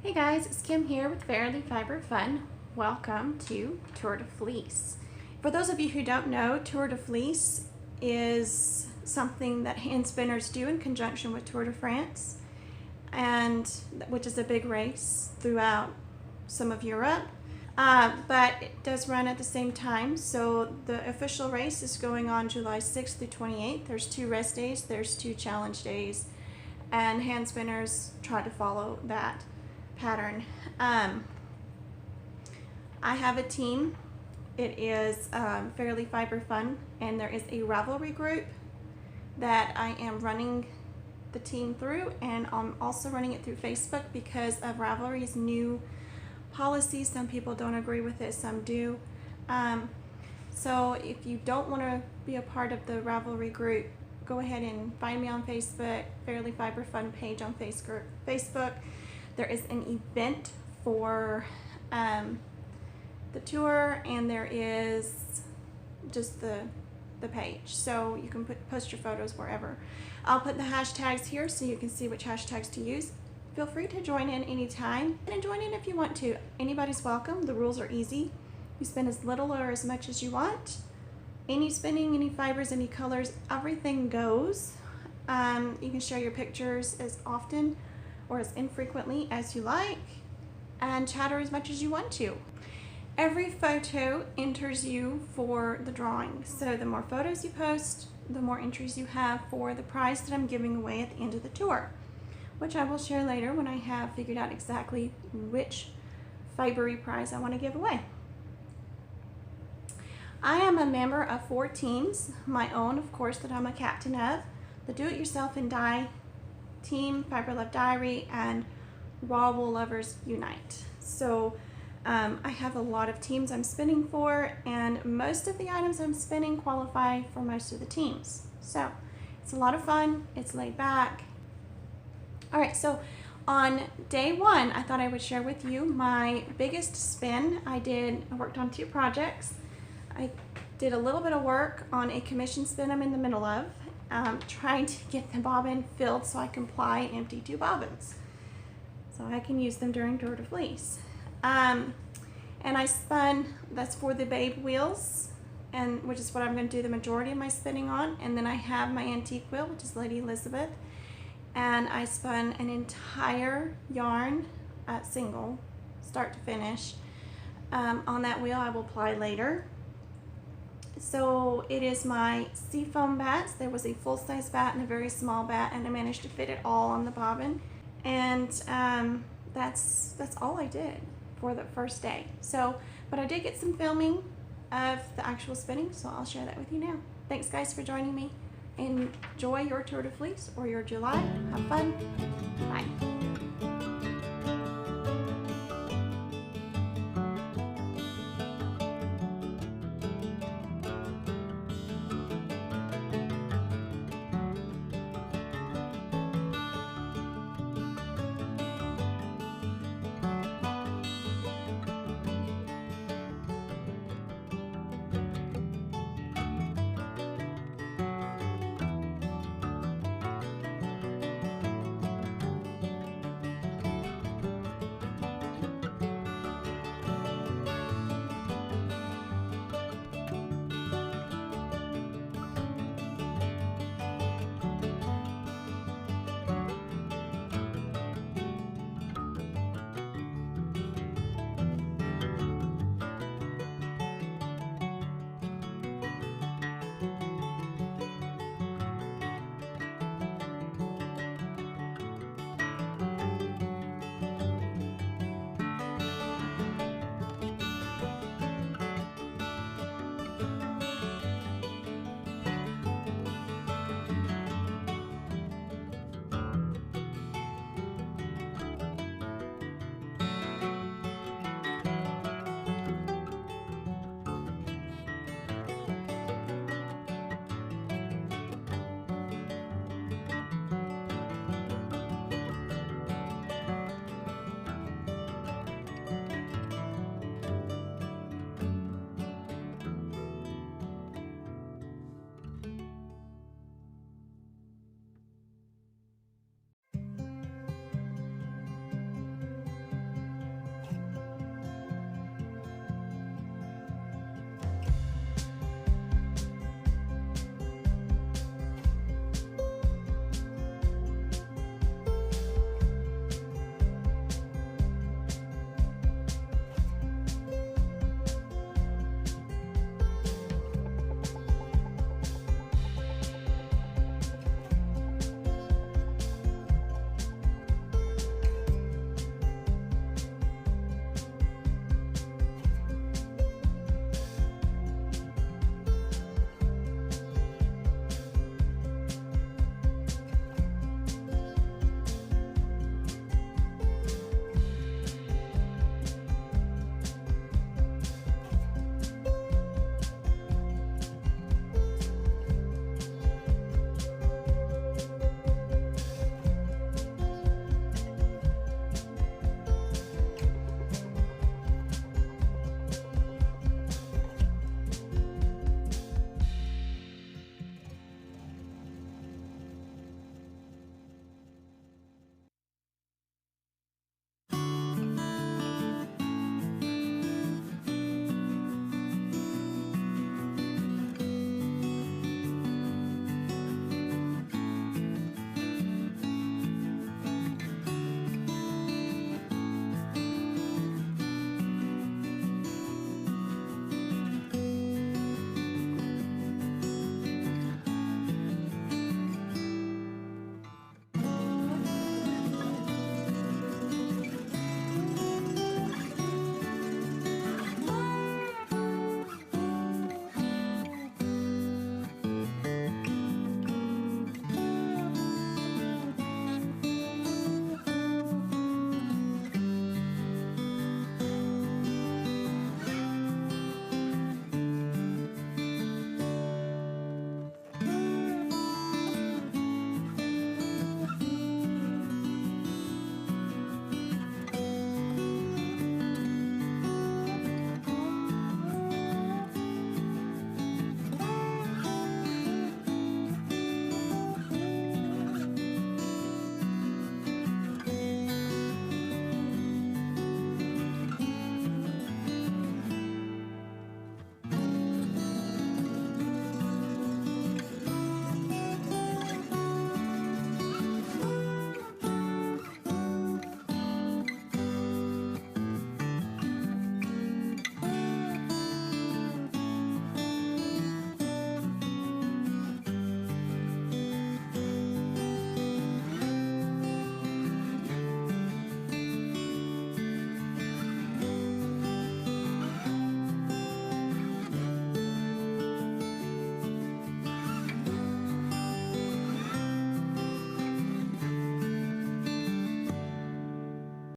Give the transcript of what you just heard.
Hey guys, it's Kim here with Fairly Fiber Fun. Welcome to Tour de Fleece. For those of you who don't know, Tour de Fleece is something that hand spinners do in conjunction with Tour de France, and which is a big race throughout some of Europe. But it does run at the same time. So the official race is going on July 6th through 28th. There's 2 rest days, there's 2 challenge days, and hand spinners try to follow that pattern. I have a team. It is Fairly Fiber Fun, and there is a Ravelry group that I am running the team through, and I'm also running it through Facebook because of Ravelry's new policy. Some people don't agree with it, some do. So if you don't want to be a part of the Ravelry group, go ahead and find me on Facebook, Fairly Fiber Fun page on Facebook. There is an event for the tour, and there is just the page, so you can post your photos wherever. I'll put the hashtags here so you can see which hashtags to use. Feel free to join in anytime, and join in if you want to. Anybody's welcome. The rules are easy. You spin as little or as much as you want. Any spinning, any fibers, any colors, everything goes. You can share your pictures as often or as infrequently as you like, and chatter as much as you want to. Every photo enters you for the drawing. So the more photos you post, the more entries you have for the prize that I'm giving away at the end of the tour, which I will share later when I have figured out exactly which fibery prize I want to give away. I am a member of 4 teams, my own, of course, that I'm a captain of, the Do-It-Yourself and Die team, Fiber Love Diary, and Raw Wool Lovers Unite. So I have a lot of teams I'm spinning for, and most of the items I'm spinning qualify for most of the teams. So it's a lot of fun, it's laid back. All right, so on day 1, I thought I would share with you my biggest spin. I worked on 2 projects. I did a little bit of work on a commission spin I'm in the middle of, trying to get the bobbin filled so I can ply and empty 2 bobbins so I can use them during Tour de Fleece. And I spun, that's for the babe wheels, and which is what I'm going to do the majority of my spinning on. And then I have my antique wheel, which is Lady Elizabeth, and I spun an entire yarn single, start to finish. On that wheel I will ply later. So it is my seafoam bats. There was a full-size bat and a very small bat, and I managed to fit it all on the bobbin. And that's all I did for the first day. So, but I did get some filming of the actual spinning, so I'll share that with you now. Thanks guys for joining me. Enjoy your Tour de Fleece or your July. Have fun. Bye.